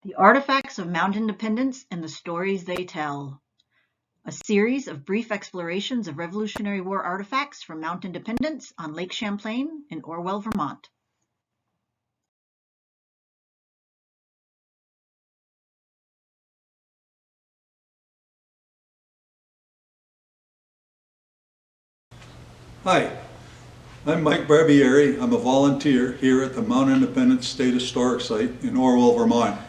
The Artifacts of Mount Independence and the Stories They Tell. A series of brief explorations of Revolutionary War artifacts from Mount Independence on Lake Champlain in Orwell, Vermont. Hi, I'm Mike Barbieri. I'm a volunteer here at the Mount Independence State Historic Site in Orwell, Vermont.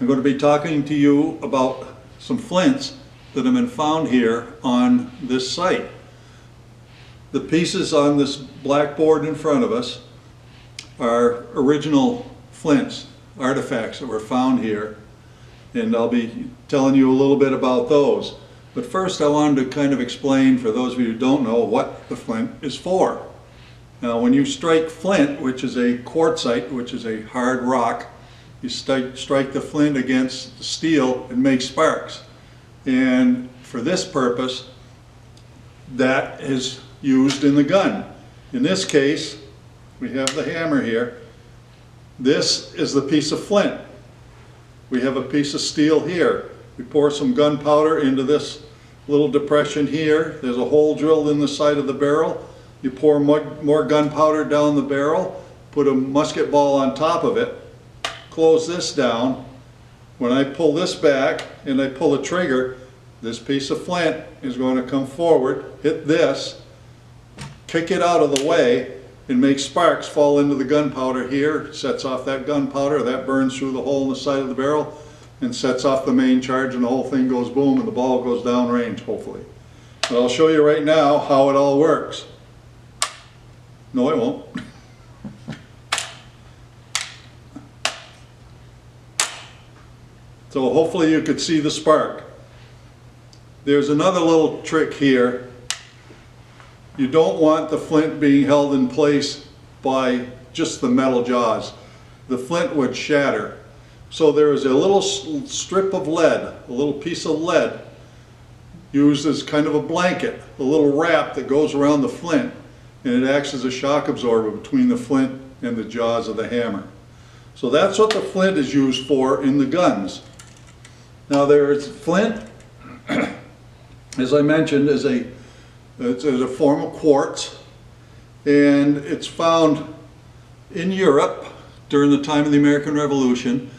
I'm going to be talking to you about some flints that have been found here on this site. The pieces on this blackboard in front of us are original flints, artifacts that were found here, and I'll be telling you a little bit about those. But first I wanted to kind of explain, for those of you who don't know, what the flint is for. Now when you strike flint, which is a quartzite, which is a hard rock, you strike the flint against the steel and make sparks. And for this purpose, that is used in the gun. In this case, we have the hammer here. This is the piece of flint. We have a piece of steel here. We pour some gunpowder into this little depression here. There's a hole drilled in the side of the barrel. You pour more gunpowder down the barrel, put a musket ball on top of it, close this down. When I pull this back and I pull the trigger, this piece of flint is going to come forward, hit this, kick it out of the way, and make sparks fall into the gunpowder here. Sets off that gunpowder. That burns through the hole in the side of the barrel and sets off the main charge, and the whole thing goes boom, and the ball goes downrange, hopefully. But I'll show you right now how it all works. No, it won't. So hopefully you could see the spark. There's another little trick here. You don't want the flint being held in place by just the metal jaws. The flint would shatter. So there is a little strip of lead, a little piece of lead, used as kind of a blanket, a little wrap that goes around the flint, and it acts as a shock absorber between the flint and the jaws of the hammer. So that's what the flint is used for in the guns. Now there is flint, as I mentioned, it's a form of quartz, and it's found in Europe during the time of the American Revolution.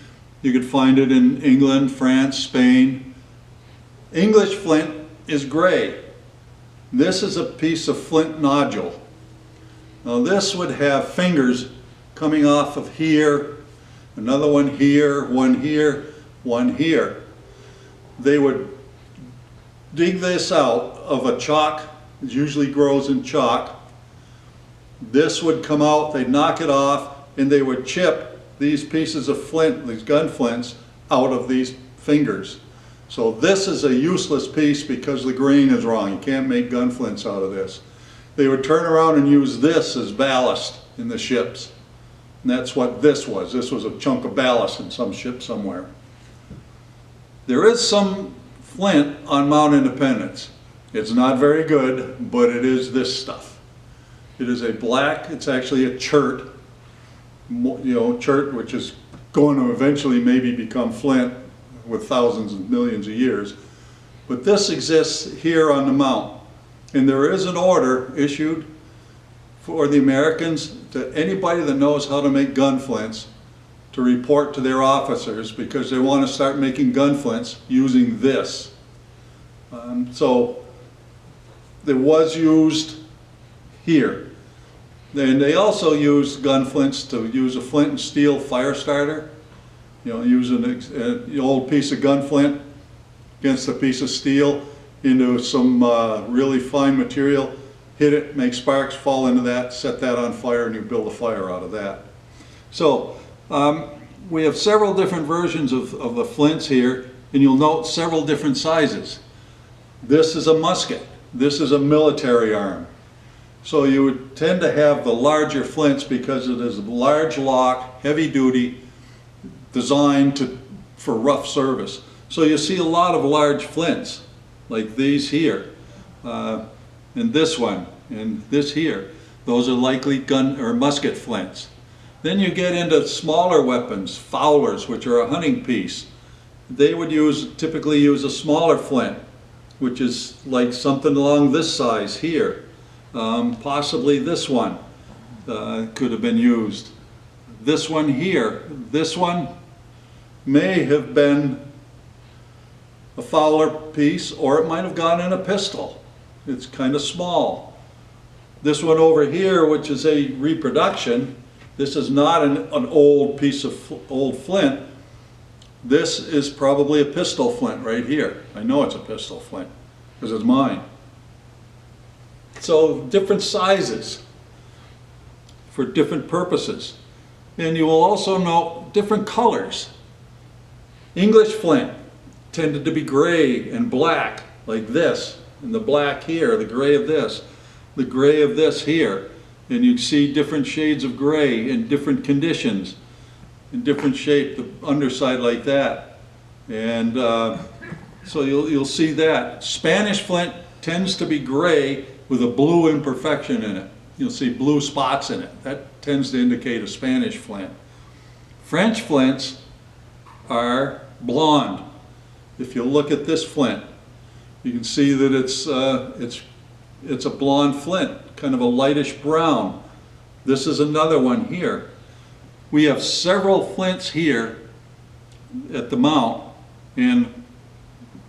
You could find it in England, France, Spain. English flint is gray. This is a piece of flint nodule. Now this would have fingers coming off of here, another one here, one here, one here. They would dig this out of a chalk. It usually grows in chalk. This would come out, they'd knock it off, and they would chip these pieces of flint, these gun flints, out of these fingers. So this is a useless piece because the grain is wrong. You can't make gun flints out of this. They would turn around and use this as ballast in the ships. And that's what this was. This was a chunk of ballast in some ship somewhere. There is some flint on Mount Independence. It's not very good, but it is this stuff. It is a black, it's actually a chert, chert, which is going to eventually maybe become flint with thousands and millions of years. But this exists here on the mount. And there is an order issued for the Americans to anybody that knows how to make gun flints to report to their officers, because they want to start making gun flints using this. So it was used here. And they also used gun flints to use a flint and steel fire starter. Use an old piece of gun flint against a piece of steel into some really fine material, hit it, make sparks, fall into that, set that on fire, and you build a fire out of that. So we have several different versions of the flints here, and you'll note several different sizes. This is a musket. This is a military arm. So you would tend to have the larger flints because it is a large lock, heavy duty, designed for rough service. So you see a lot of large flints, like these here, and this one, and this here. Those are likely gun or musket flints. Then you get into smaller weapons, fowlers, which are a hunting piece. They would typically use a smaller flint, which is like something along this size here. Possibly this one could have been used. This one here, this one may have been a fowler piece, or it might have gone in a pistol. It's kind of small. This one over here, which is a reproduction, this is not an old piece of old flint. This is probably a pistol flint right here. I know it's a pistol flint because it's mine. So different sizes for different purposes. And you will also note different colors. English flint tended to be gray and black, like this, and the black here, the gray of this here. And you'd see different shades of gray in different conditions, in different shape, the underside like that. And so you'll see that. Spanish flint tends to be gray with a blue imperfection in it. You'll see blue spots in it. That tends to indicate a Spanish flint. French flints are blonde. If you look at this flint, you can see that it's a blonde flint, kind of a lightish brown. This is another one here. We have several flints here at the mount, and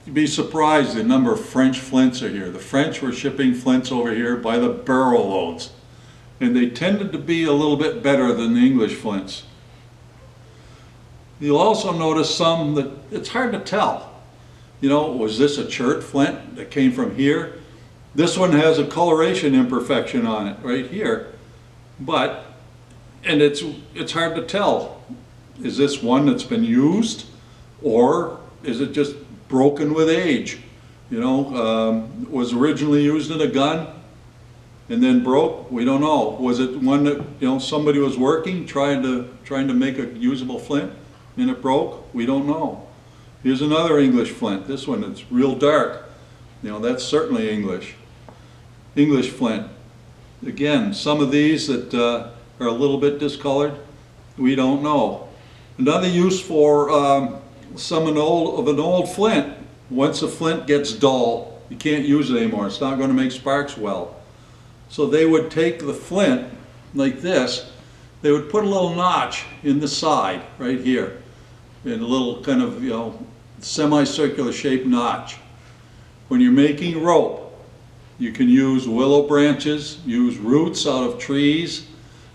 you'd be surprised the number of French flints are here. The French were shipping flints over here by the barrel loads, and they tended to be a little bit better than the English flints. You'll also notice some that it's hard to tell. You know, was this a chert flint that came from here? This one has a coloration imperfection on it right here, and it's hard to tell. Is this one that's been used, or is it just broken with age? You know, was originally used in a gun and then broke? We don't know. Was it one that, you know, somebody was working trying to make a usable flint and it broke? We don't know. Here's another English flint. This one, it's real dark. You know, that's certainly English. English flint. Again, some of these that are a little bit discolored, we don't know. Another use for of an old flint, once a flint gets dull, you can't use it anymore. It's not going to make sparks well. So they would take the flint like this, they would put a little notch in the side right here, in a little kind of, you know, semicircular shaped notch. When you're making rope, you can use willow branches, use roots out of trees,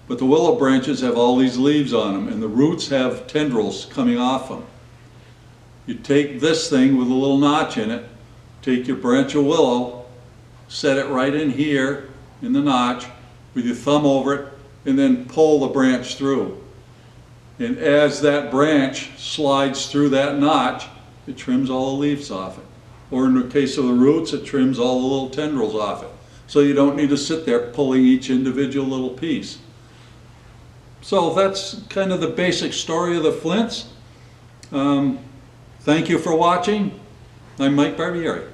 but the willow branches have all these leaves on them, and the roots have tendrils coming off them. You take this thing with a little notch in it, take your branch of willow, set it right in here in the notch with your thumb over it, and then pull the branch through. And as that branch slides through that notch, it trims all the leaves off it. Or in the case of the roots, it trims all the little tendrils off it. So you don't need to sit there pulling each individual little piece. So that's kind of the basic story of the flints. Thank you for watching. I'm Mike Barbieri.